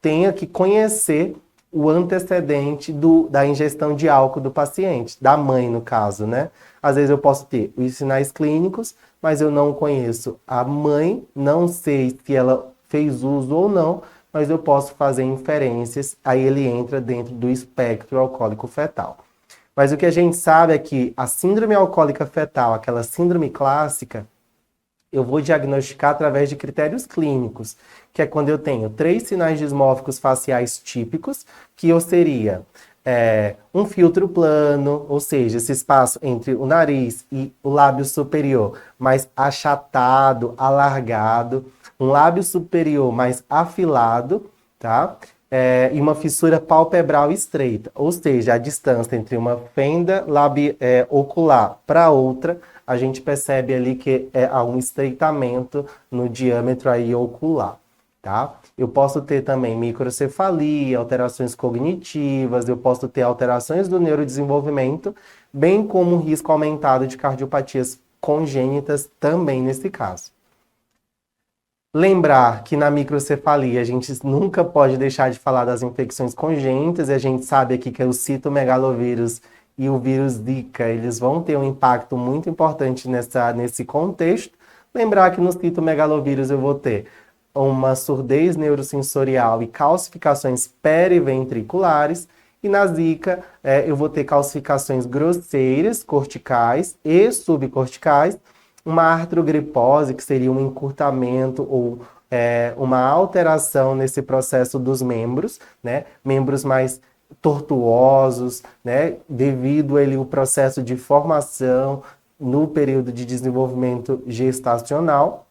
tenho que conhecer o antecedente da ingestão de álcool do paciente, da mãe no caso, né? Às vezes eu posso ter os sinais clínicos, mas eu não conheço a mãe, não sei se ela fez uso ou não, mas eu posso fazer inferências, aí ele entra dentro do espectro alcoólico fetal. Mas o que a gente sabe é que a síndrome alcoólica fetal, aquela síndrome clássica, eu vou diagnosticar através de critérios clínicos, que é quando eu tenho 3 sinais dismórficos faciais típicos, que eu seria um filtro plano, ou seja, esse espaço entre o nariz e o lábio superior mais achatado, alargado, um lábio superior mais afilado, tá? E uma fissura palpebral estreita, ou seja, a distância entre uma fenda ocular para outra, a gente percebe ali que há um estreitamento no diâmetro aí ocular, tá? Eu posso ter também microcefalia, alterações cognitivas, eu posso ter alterações do neurodesenvolvimento, bem como um risco aumentado de cardiopatias congênitas também nesse caso. Lembrar que na microcefalia a gente nunca pode deixar de falar das infecções congênitas, e a gente sabe aqui que o citomegalovírus e o vírus Zika, eles vão ter um impacto muito importante nesse contexto. Lembrar que no citomegalovírus eu vou ter uma surdez neurosensorial e calcificações periventriculares, e na Zika eu vou ter calcificações grosseiras, corticais e subcorticais, uma artrogripose, que seria um encurtamento ou uma alteração nesse processo dos membros, né? Membros mais tortuosos, né? Devido ao processo de formação no período de desenvolvimento gestacional.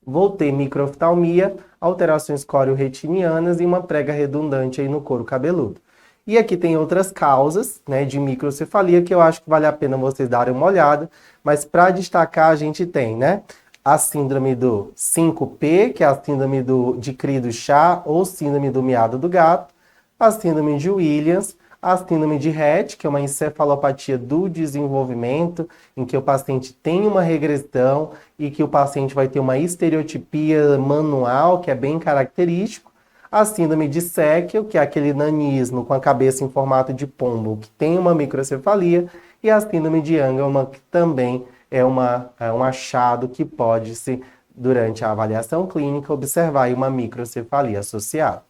Vou ter microftalmia, alterações coreo-retinianas e uma prega redundante aí no couro cabeludo. E aqui tem outras causas, né, de microcefalia que eu acho que vale a pena vocês darem uma olhada, mas para destacar a gente tem, né, a síndrome do 5P, que é a síndrome de cri do chá ou síndrome do miado do gato, a síndrome de Williams, A síndrome de Rett, que é uma encefalopatia do desenvolvimento, em que o paciente tem uma regressão e que o paciente vai ter uma estereotipia manual, que é bem característico. A síndrome de Sechel, que é aquele nanismo com a cabeça em formato de pombo, que tem uma microcefalia. E a síndrome de Angelman, que também é um achado que pode-se, durante a avaliação clínica, observar uma microcefalia associada.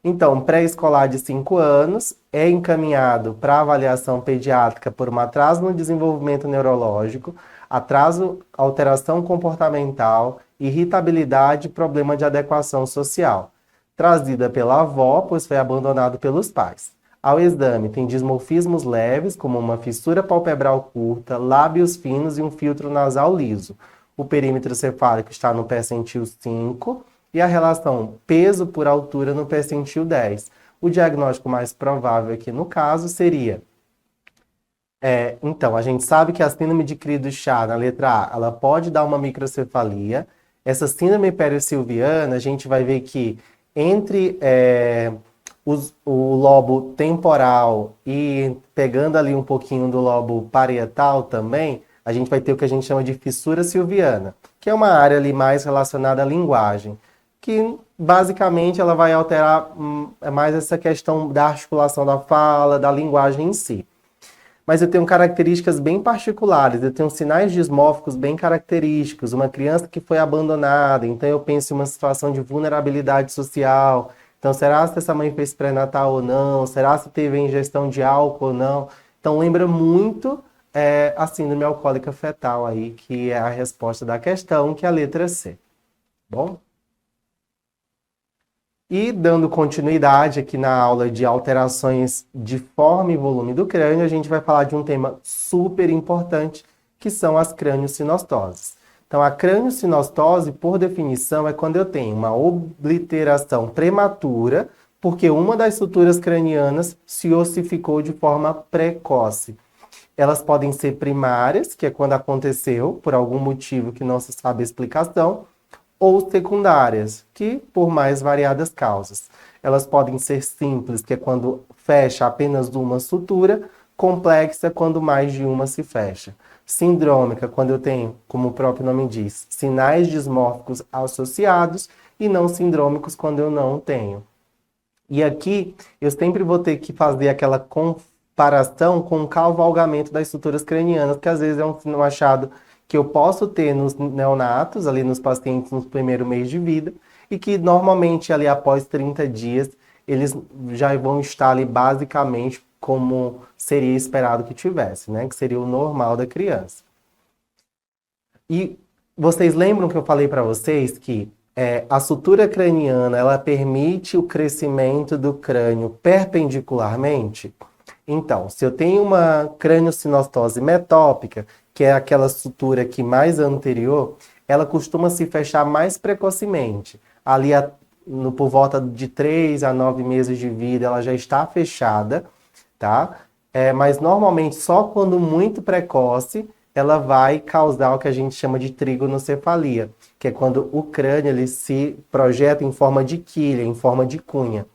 Então, pré-escolar de 5 anos é encaminhado para avaliação pediátrica por um atraso no desenvolvimento neurológico, atraso, alteração comportamental, irritabilidade e problema de adequação social. Trazida pela avó, pois foi abandonado pelos pais. Ao exame, tem dismorfismos leves, como uma fissura palpebral curta, lábios finos e um filtro nasal liso. O perímetro cefálico está no percentil 5 e a relação peso por altura no percentil 10. O diagnóstico mais provável aqui no caso seria... Então, a gente sabe que a síndrome de Cri-du-Chat, na letra A, ela pode dar uma microcefalia. Essa síndrome perissilviana, a gente vai ver que entre o lobo temporal e pegando ali um pouquinho do lobo parietal também, a gente vai ter o que a gente chama de fissura silviana, que é uma área ali mais relacionada à linguagem, que basicamente ela vai alterar mais essa questão da articulação da fala, da linguagem em si. Mas eu tenho características bem particulares, eu tenho sinais dismórficos bem característicos, uma criança que foi abandonada, então eu penso em uma situação de vulnerabilidade social. Então, será se essa mãe fez pré-natal ou não? Será se teve ingestão de álcool ou não? Então, lembra muito a síndrome alcoólica fetal aí, que é a resposta da questão, que é a letra C. Bom? E dando continuidade aqui na aula de alterações de forma e volume do crânio, a gente vai falar de um tema super importante, que são as craniosinostoses. Então, a craniosinostose, por definição, é quando eu tenho uma obliteração prematura, porque uma das suturas cranianas se ossificou de forma precoce. Elas podem ser primárias, que é quando aconteceu, por algum motivo que não se sabe a explicação, ou secundárias, que por mais variadas causas. Elas podem ser simples, que é quando fecha apenas uma sutura, complexa, quando mais de uma se fecha. Sindrômica, quando eu tenho, como o próprio nome diz, sinais dismórficos associados, e não sindrômicos, quando eu não tenho. E aqui, eu sempre vou ter que fazer aquela comparação com o cavalgamento das suturas cranianas, que às vezes é um achado que eu posso ter nos neonatos, ali nos pacientes no primeiro mês de vida, e que normalmente ali após 30 dias, eles já vão estar ali basicamente como seria esperado que tivesse, né? Que seria o normal da criança. E vocês lembram que eu falei para vocês que a sutura craniana, ela permite o crescimento do crânio perpendicularmente? Então, se eu tenho uma craniosinostose metópica, que é aquela sutura aqui mais anterior, ela costuma se fechar mais precocemente. Ali, por volta de 3 a 9 meses de vida, ela já está fechada, tá? Mas normalmente, só quando muito precoce, ela vai causar o que a gente chama de trigonocefalia, que é quando o crânio ele se projeta em forma de quilha, em forma de cunha.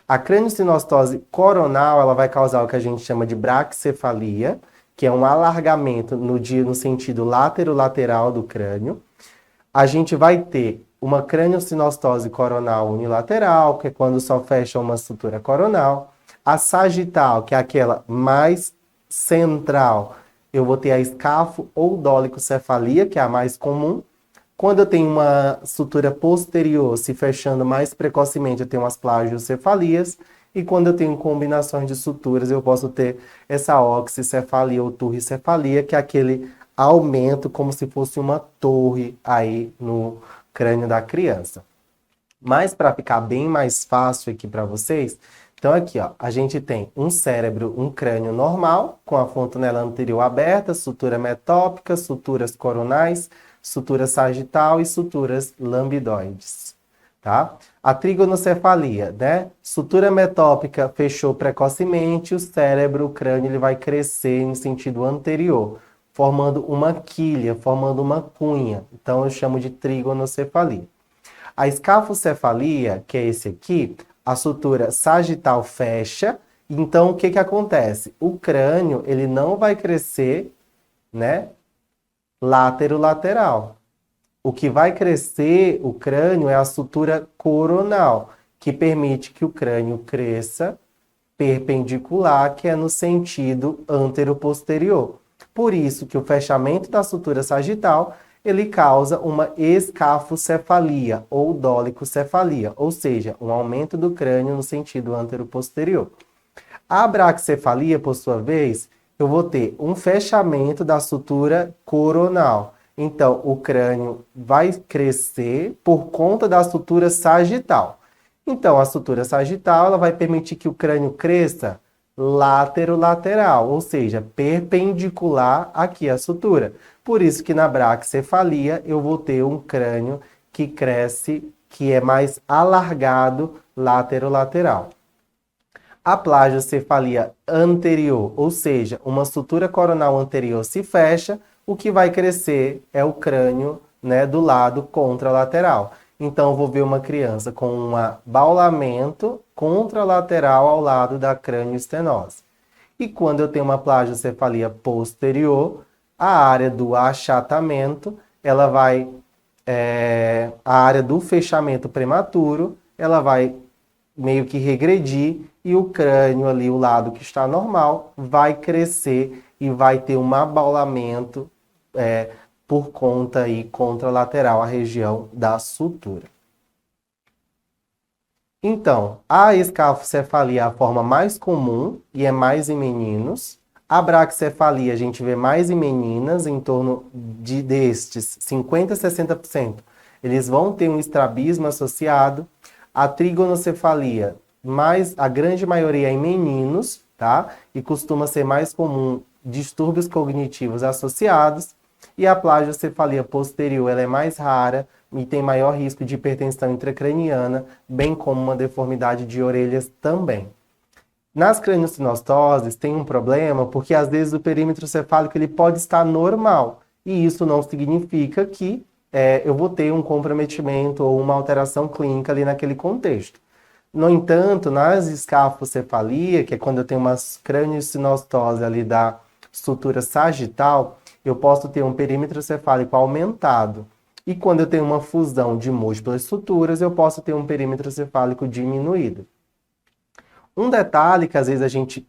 A craniosinostose coronal, ela vai causar o que a gente chama de braquicefalia, que é um alargamento no sentido látero-lateral do crânio. A gente vai ter uma craniosinostose coronal unilateral, que é quando só fecha uma sutura coronal. A sagital, que é aquela mais central, eu vou ter a escafo ou dolicocefalia, que é a mais comum. Quando eu tenho uma sutura posterior se fechando mais precocemente, eu tenho umas plagiocefalias. E quando eu tenho combinações de suturas, eu posso ter essa oxicefalia ou turricefalia, que é aquele aumento como se fosse uma torre aí no crânio da criança. Mas para ficar bem mais fácil aqui para vocês, então aqui ó, a gente tem um cérebro, um crânio normal, com a fontanela anterior aberta, sutura metópica, suturas coronais, sutura sagital e suturas lambidoides. Tá? A trigonocefalia, né? Sutura metópica fechou precocemente, o cérebro, o crânio, ele vai crescer em sentido anterior, formando uma quilha, formando uma cunha. Então eu chamo de trigonocefalia. A escafocefalia, que é esse aqui, a sutura sagital fecha Então, o que que acontece? O crânio, ele não vai crescer, né, látero-lateral. O que vai crescer o crânio é a sutura coronal, que permite que o crânio cresça perpendicular, que é no sentido antero-posterior. Por isso que o fechamento da sutura sagital, ele causa uma escafocefalia ou dolicocefalia, ou seja, um aumento do crânio no sentido antero-posterior. A braquicefalia, por sua vez, eu vou ter um fechamento da sutura coronal. Então, o crânio vai crescer por conta da sutura sagital. Então, a sutura sagital ela vai permitir que o crânio cresça látero-lateral, ou seja, perpendicular aqui à sutura. Por isso que na braquicefalia eu vou ter um crânio que cresce, que é mais alargado látero-lateral. A plagiocefalia anterior, ou seja, uma sutura coronal anterior se fecha, o que vai crescer é o crânio, né, do lado contralateral. Então, eu vou ver uma criança com um abaulamento contralateral ao lado da crânioestenose. E quando eu tenho uma plagiocefalia posterior, a área do achatamento, ela vai, a área do fechamento prematuro, ela vai meio que regredir e o crânio ali, o lado que está normal, vai crescer e vai ter um abaulamento por conta aí contralateral à região da sutura. Então, a escafocefalia é a forma mais comum e é mais em meninos. A braquicefalia a gente vê mais em meninas, em torno destes 50% a 60%. Eles vão ter um estrabismo associado. A trigonocefalia, a grande maioria é em meninos, tá? E costuma ser mais comum distúrbios cognitivos associados. E a plagiocefalia posterior, ela é mais rara e tem maior risco de hipertensão intracraniana, bem como uma deformidade de orelhas também. Nas craniosinostoses tem um problema porque às vezes o perímetro cefálico ele pode estar normal e isso não significa que eu vou ter um comprometimento ou uma alteração clínica ali naquele contexto. No entanto, nas escafocefalia, que é quando eu tenho uma craniosinostose ali da sutura sagital, eu posso ter um perímetro cefálico aumentado. E quando eu tenho uma fusão de múltiplas suturas, eu posso ter um perímetro cefálico diminuído. Um detalhe que às vezes a gente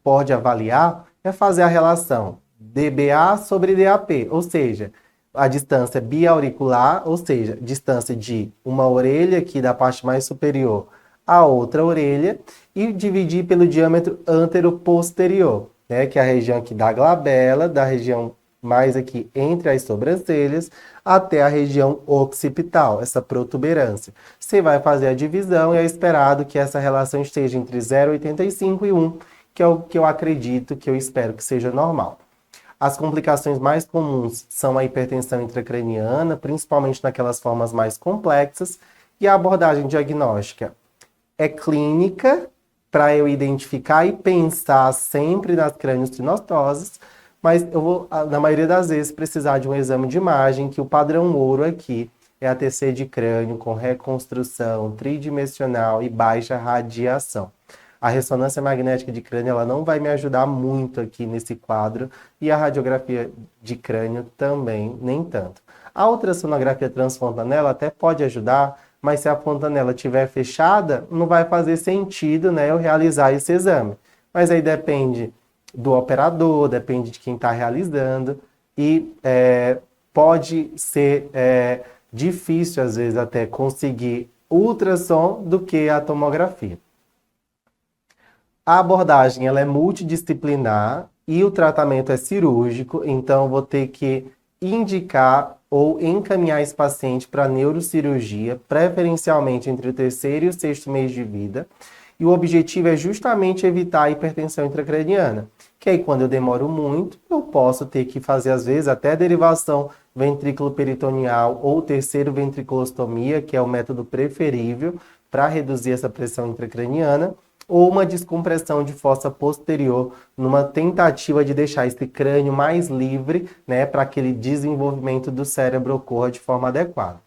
pode avaliar é fazer a relação DBA sobre DAP, ou seja, a distância biauricular, ou seja, distância de uma orelha aqui da parte mais superior a outra orelha, e dividir pelo diâmetro antero-posterior, né, que é a região aqui da glabela, da região mais aqui entre as sobrancelhas, até a região occipital, essa protuberância. Você vai fazer a divisão e é esperado que essa relação esteja entre 0,85 e 1, que é o que eu acredito, que eu espero que seja normal. As complicações mais comuns são a hipertensão intracraniana, principalmente naquelas formas mais complexas, e a abordagem diagnóstica é clínica, para eu identificar e pensar sempre nas craniosinostoses, mas eu vou, na maioria das vezes, precisar de um exame de imagem, que o padrão ouro aqui é a TC de crânio com reconstrução tridimensional e baixa radiação. A ressonância magnética de crânio ela não vai me ajudar muito aqui nesse quadro e a radiografia de crânio também, nem tanto. A ultrassonografia transfontanela até pode ajudar, mas se a fontanela estiver fechada, não vai fazer sentido, né, eu realizar esse exame. Mas aí depende do operador, depende de quem está realizando e pode ser difícil, às vezes, até conseguir ultrassom do que a tomografia. A abordagem ela é multidisciplinar e o tratamento é cirúrgico, então vou ter que indicar ou encaminhar esse paciente para neurocirurgia, preferencialmente entre o terceiro e o sexto mês de vida. E o objetivo é justamente evitar a hipertensão intracraniana, que aí quando eu demoro muito, eu posso ter que fazer às vezes até derivação ventrículo-peritoneal ou terceiro ventriculostomia, que é o método preferível para reduzir essa pressão intracraniana, ou uma descompressão de fossa posterior, numa tentativa de deixar esse crânio mais livre, né, para aquele desenvolvimento do cérebro ocorra de forma adequada.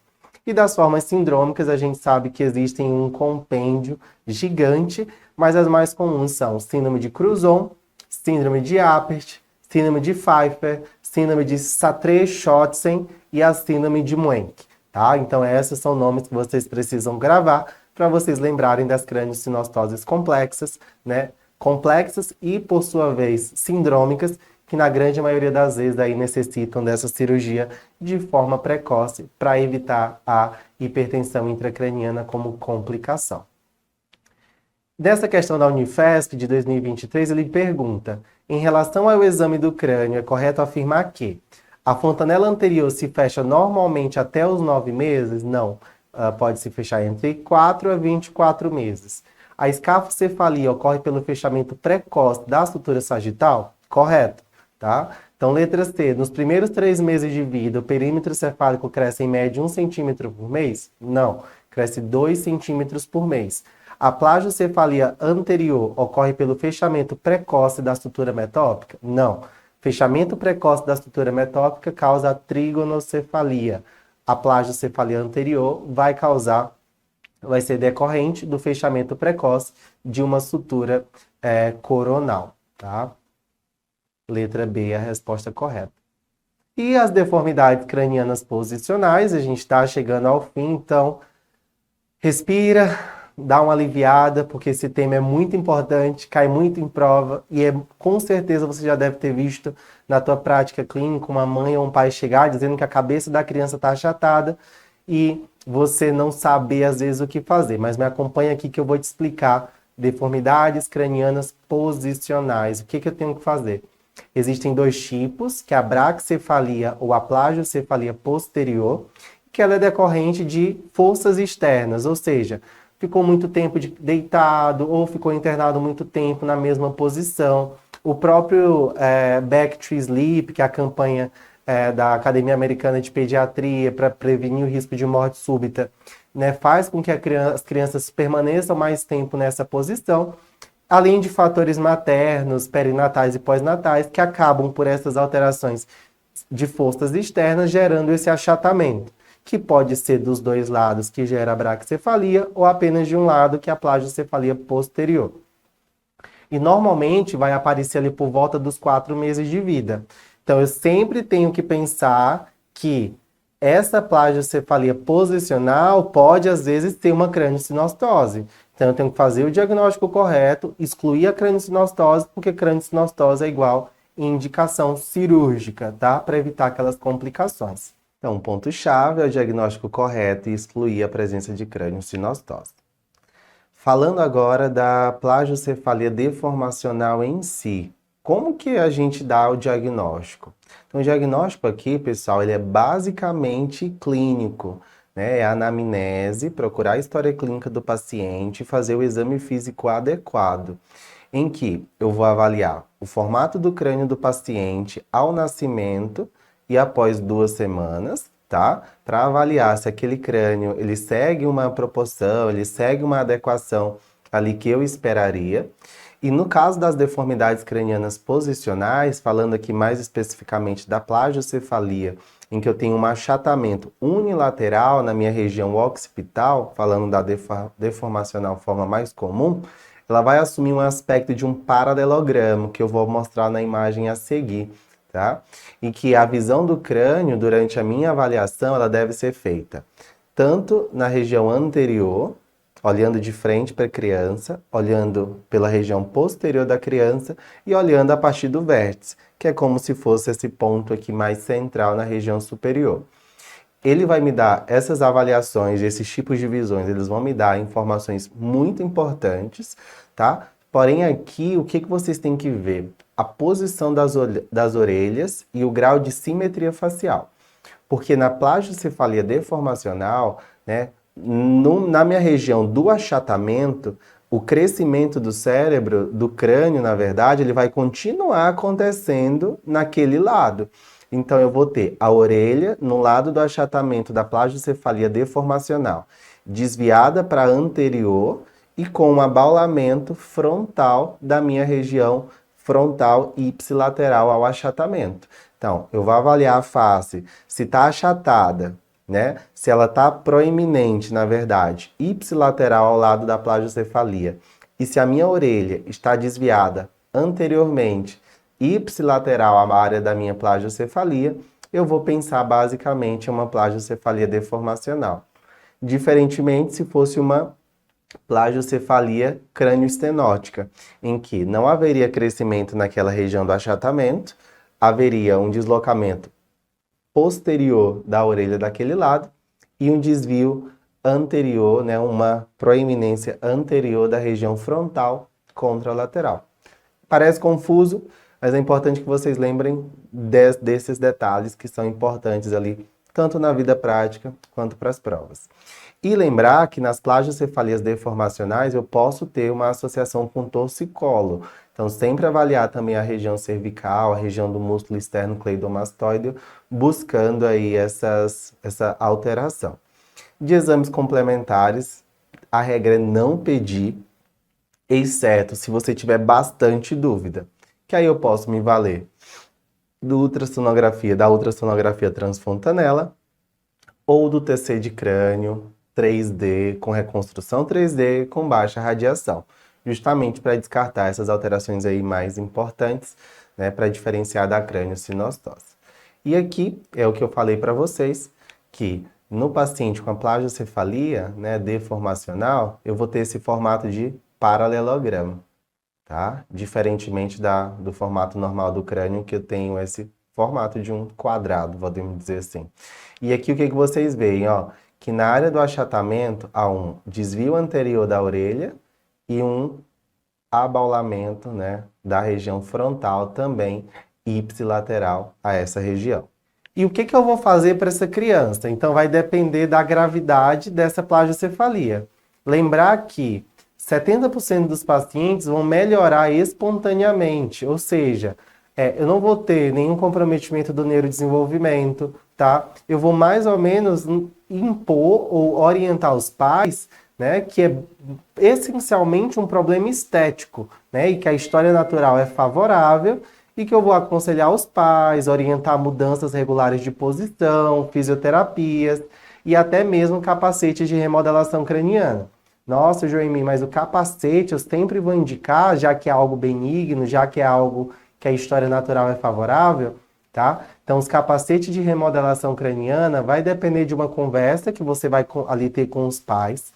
E das formas sindrômicas, a gente sabe que existem um compêndio gigante, mas as mais comuns são síndrome de Cruzon, síndrome de Apert, síndrome de Pfeiffer, síndrome de Sartre-Schotzen e a síndrome de Muench, tá? Então, esses são nomes que vocês precisam gravar para vocês lembrarem das craniosinostoses complexas, né? Complexas e, por sua vez, sindrômicas, que na grande maioria das vezes aí necessitam dessa cirurgia de forma precoce para evitar a hipertensão intracraniana como complicação. Nessa questão da Unifesp de 2023, ele pergunta: em relação ao exame do crânio, é correto afirmar que a fontanela anterior se fecha normalmente até os 9 meses? Não. Pode se fechar entre 4 a 24 meses. A escafocefalia ocorre pelo fechamento precoce da sutura sagital? Correto. Tá? Então, letra C. Nos primeiros 3 meses de vida, o perímetro cefálico cresce em média 1 centímetro por mês? Não. Cresce 2 centímetros por mês. A plagiocefalia anterior ocorre pelo fechamento precoce da sutura metópica? Não. Fechamento precoce da sutura metópica causa a trigonocefalia. A plagiocefalia anterior vai ser decorrente do fechamento precoce de uma sutura coronal, tá? Letra B é a resposta correta. E as deformidades cranianas posicionais, a gente está chegando ao fim, então respira, dá uma aliviada, porque esse tema é muito importante, cai muito em prova e com certeza você já deve ter visto na tua prática clínica uma mãe ou um pai chegar dizendo que a cabeça da criança está achatada e você não saber às vezes o que fazer. Mas me acompanha aqui que eu vou te explicar deformidades cranianas posicionais. O que eu tenho que fazer? Existem 2 tipos, que é a braquicefalia ou a plagiocefalia posterior, que ela é decorrente de forças externas, ou seja, ficou muito tempo deitado ou ficou internado muito tempo na mesma posição. O próprio Back to Sleep, que é a campanha da Academia Americana de Pediatria para prevenir o risco de morte súbita, né, faz com que as crianças permaneçam mais tempo nessa posição, além de fatores maternos, perinatais e pós-natais, que acabam por essas alterações de forças externas, gerando esse achatamento, que pode ser dos 2 lados, que gera a braquicefalia, ou apenas de um lado, que é a plagiocefalia posterior. E normalmente vai aparecer ali por volta dos 4 meses de vida. Então eu sempre tenho que pensar que essa plagiocefalia posicional pode, às vezes, ter uma craniosinostose. Então eu tenho que fazer o diagnóstico correto, excluir a craniosinostose, porque craniosinostose é igual indicação cirúrgica, tá? Para evitar aquelas complicações. Então, um ponto-chave é o diagnóstico correto e excluir a presença de craniosinostose. Falando agora da plagiocefalia deformacional em si, como que a gente dá o diagnóstico? Então, o diagnóstico aqui, pessoal, ele é basicamente clínico, né? É a anamnese, procurar a história clínica do paciente e fazer o exame físico adequado, em que eu vou avaliar o formato do crânio do paciente ao nascimento e após 2 semanas, tá? Para avaliar se aquele crânio ele segue uma proporção, ele segue uma adequação ali que eu esperaria. E no caso das deformidades cranianas posicionais, falando aqui mais especificamente da plagiocefalia, em que eu tenho um achatamento unilateral na minha região occipital, falando da deformacional forma mais comum, ela vai assumir um aspecto de um paralelogramo, que eu vou mostrar na imagem a seguir, tá? E que a visão do crânio, durante a minha avaliação, ela deve ser feita tanto na região anterior, olhando de frente para a criança, olhando pela região posterior da criança e olhando a partir do vértice, que é como se fosse esse ponto aqui mais central na região superior. Ele vai me dar essas avaliações, esses tipos de visões, eles vão me dar informações muito importantes, tá? Porém aqui, o que vocês têm que ver? A posição das orelhas e o grau de simetria facial. Porque na plagiocefalia deformacional, né, na minha região do achatamento, o crescimento do cérebro, do crânio, na verdade, ele vai continuar acontecendo naquele lado. Então, eu vou ter a orelha no lado do achatamento da plagiocefalia deformacional, desviada para anterior e com um abaulamento frontal da minha região frontal ipsilateral ao achatamento. Então, eu vou avaliar a face, se está achatada, né? Se ela está proeminente, na verdade, ipsilateral ao lado da plagiocefalia, e se a minha orelha está desviada anteriormente, ipsilateral à área da minha plagiocefalia, eu vou pensar basicamente em uma plagiocefalia deformacional. Diferentemente se fosse uma plagiocefalia crânioestenótica, em que não haveria crescimento naquela região do achatamento, haveria um deslocamento posterior da orelha daquele lado e um desvio anterior, né, uma proeminência anterior da região frontal contralateral. Parece confuso, mas é importante que vocês lembrem desses detalhes que são importantes ali, tanto na vida prática quanto para as provas. E lembrar que nas plagiocefalias deformacionais eu posso ter uma associação com torcicolo. Então, sempre avaliar também a região cervical, a região do músculo externo cleidomastoideo, buscando aí essa alteração. De exames complementares, a regra é não pedir, exceto se você tiver bastante dúvida, que aí eu posso me valer da ultrassonografia transfontanela ou do TC de crânio 3D, com reconstrução 3D, com baixa radiação, justamente para descartar essas alterações aí mais importantes, né, para diferenciar da crâniosinostose. E aqui é o que eu falei para vocês, que no paciente com a plagiocefalia, né, deformacional, eu vou ter esse formato de paralelograma, tá? Diferentemente do formato normal do crânio, que eu tenho esse formato de um quadrado, podemos dizer assim. E aqui o que vocês veem, ó? Que na área do achatamento há um desvio anterior da orelha e um abaulamento, né, da região frontal também ipsilateral a essa região. E o que eu vou fazer para essa criança? Então vai depender da gravidade dessa plagiocefalia. Lembrar que 70% dos pacientes vão melhorar espontaneamente, ou seja, eu não vou ter nenhum comprometimento do neurodesenvolvimento, tá? Eu vou mais ou menos impor ou orientar os pais, né, que é essencialmente um problema estético, né, e que a história natural é favorável e que eu vou aconselhar os pais, orientar mudanças regulares de posição, fisioterapias e até mesmo capacetes de remodelação craniana. Nossa, Joemi, mas o capacete eu sempre vou indicar, já que é algo benigno, já que é algo que a história natural é favorável, tá? Então, os capacetes de remodelação craniana vai depender de uma conversa que você vai ali ter com os pais.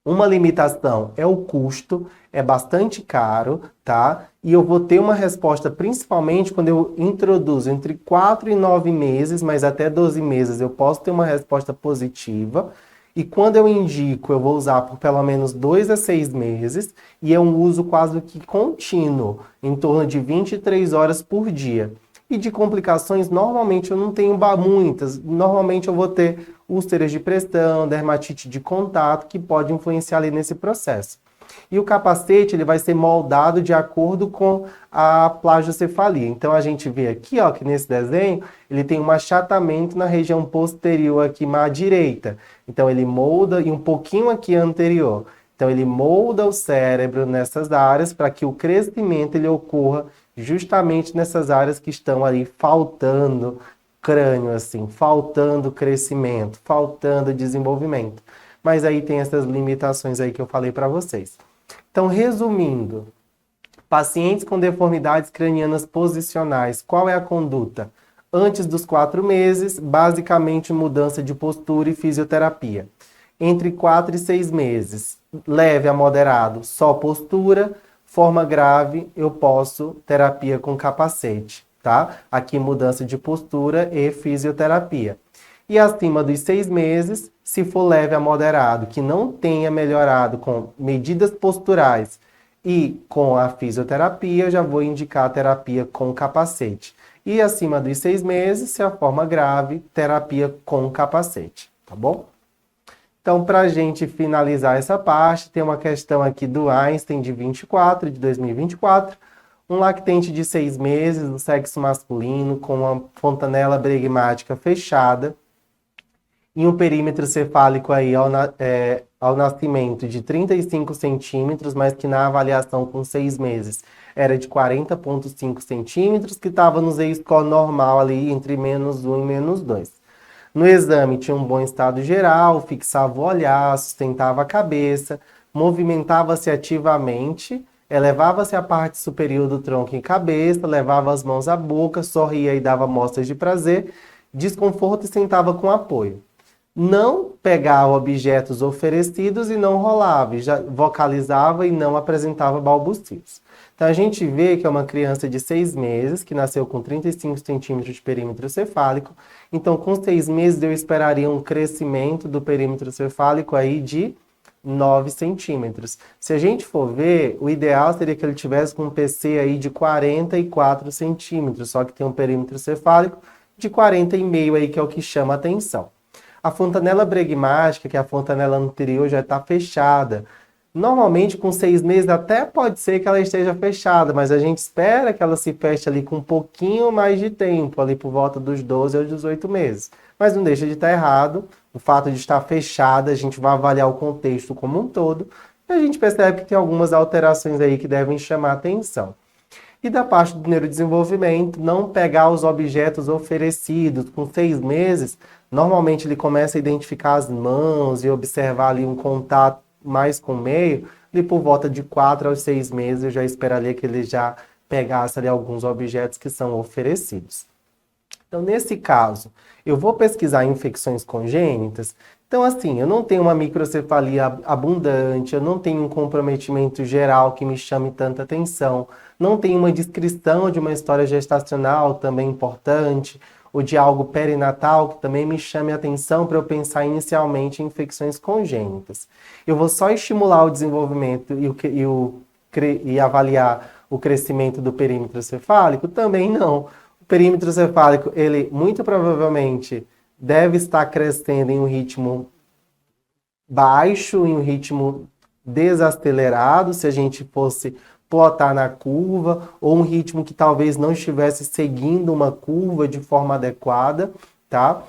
Uma limitação é o custo, é bastante caro, tá? E eu vou ter uma resposta principalmente quando eu introduzo entre 4 e 9 meses, mas até 12 meses eu posso ter uma resposta positiva. E quando eu indico, eu vou usar por pelo menos 2 a 6 meses, e é um uso quase que contínuo, em torno de 23 horas por dia. E de complicações, normalmente eu não tenho muitas. Normalmente eu vou ter úlceras de pressão, dermatite de contato, que pode influenciar ali nesse processo. E o capacete ele vai ser moldado de acordo com a plagiocefalia. Então a gente vê aqui, ó, que nesse desenho ele tem um achatamento na região posterior aqui à direita. Então ele molda e um pouquinho aqui anterior. Então ele molda o cérebro nessas áreas para que o crescimento ele ocorra justamente nessas áreas que estão ali faltando crânio, assim, faltando crescimento, faltando desenvolvimento. Mas aí tem essas limitações aí que eu falei para vocês. Então, resumindo, pacientes com deformidades cranianas posicionais, qual é a conduta? Antes dos 4 meses, basicamente mudança de postura e fisioterapia. Entre 4 e 6 meses, leve a moderado, só postura. Forma grave, eu posso terapia com capacete, tá? Aqui mudança de postura e fisioterapia. E acima dos 6 meses, se for leve a moderado, que não tenha melhorado com medidas posturais e com a fisioterapia, eu já vou indicar a terapia com capacete. E acima dos 6 meses, se a forma grave, terapia com capacete, tá bom? Então, para a gente finalizar essa parte, tem uma questão aqui do Einstein de 2024. Um lactente de 6 meses, do sexo masculino, com uma fontanela bregmática fechada e um perímetro cefálico aí ao nascimento de 35 centímetros, mas que na avaliação com 6 meses era de 40,5 centímetros, que estava no Z-score normal ali entre -1 e -2. No exame tinha um bom estado geral, fixava o olhar, sustentava a cabeça, movimentava-se ativamente, elevava-se a parte superior do tronco e cabeça, levava as mãos à boca, sorria e dava mostras de prazer, desconforto e sentava com apoio. Não pegava objetos oferecidos e não rolava, e já vocalizava e não apresentava balbucios. Então a gente vê que é uma criança de 6 meses, que nasceu com 35 centímetros de perímetro cefálico. Então, com 6 meses, eu esperaria um crescimento do perímetro cefálico aí de 9 centímetros. Se a gente for ver, o ideal seria que ele tivesse com um PC aí de 44 centímetros, só que tem um perímetro cefálico de 40,5 aí, que é o que chama a atenção. A fontanela bregmática, que é a fontanela anterior, já está fechada. Normalmente, com 6 meses, até pode ser que ela esteja fechada, mas a gente espera que ela se feche ali com um pouquinho mais de tempo, ali por volta dos 12 aos 18 meses. Mas não deixa de estar errado. O fato de estar fechada, a gente vai avaliar o contexto como um todo, e a gente percebe que tem algumas alterações aí que devem chamar a atenção. E da parte do neurodesenvolvimento, não pegar os objetos oferecidos. Com 6 meses, normalmente ele começa a identificar as mãos e observar ali um contato mais com o meio. E por volta de 4 aos 6 meses, eu já esperaria que ele já pegasse ali alguns objetos que são oferecidos. Então, nesse caso, eu vou pesquisar infecções congênitas. Então, assim, eu não tenho uma microcefalia abundante, eu não tenho um comprometimento geral que me chame tanta atenção, não tenho uma descrição de uma história gestacional também importante, ou de algo perinatal que também me chame a atenção para eu pensar inicialmente em infecções congênitas. Eu vou só estimular o desenvolvimento e avaliar o crescimento do perímetro cefálico? Também não. O perímetro cefálico, ele muito provavelmente deve estar crescendo em um ritmo baixo, em um ritmo desacelerado, se a gente fosse plotar na curva, ou um ritmo que talvez não estivesse seguindo uma curva de forma adequada, tá?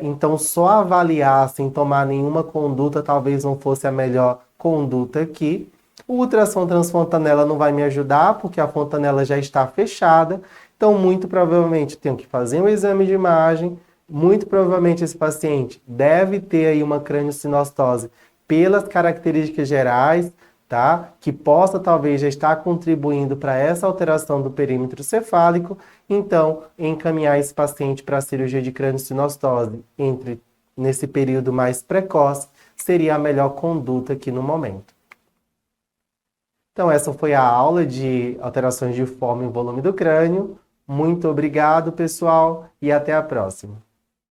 Então, só avaliar sem tomar nenhuma conduta talvez não fosse a melhor conduta aqui. O ultrassom transfontanela não vai me ajudar, porque a fontanela já está fechada. Então, muito provavelmente, tenho que fazer um exame de imagem. Muito provavelmente, esse paciente deve ter aí uma craniosinostose pelas características gerais, tá? Que possa talvez já estar contribuindo para essa alteração do perímetro cefálico. Então, encaminhar esse paciente para a cirurgia de craniosinostose nesse período mais precoce seria a melhor conduta aqui no momento. Então, essa foi a aula de alterações de forma e volume do crânio. Muito obrigado, pessoal, e até a próxima.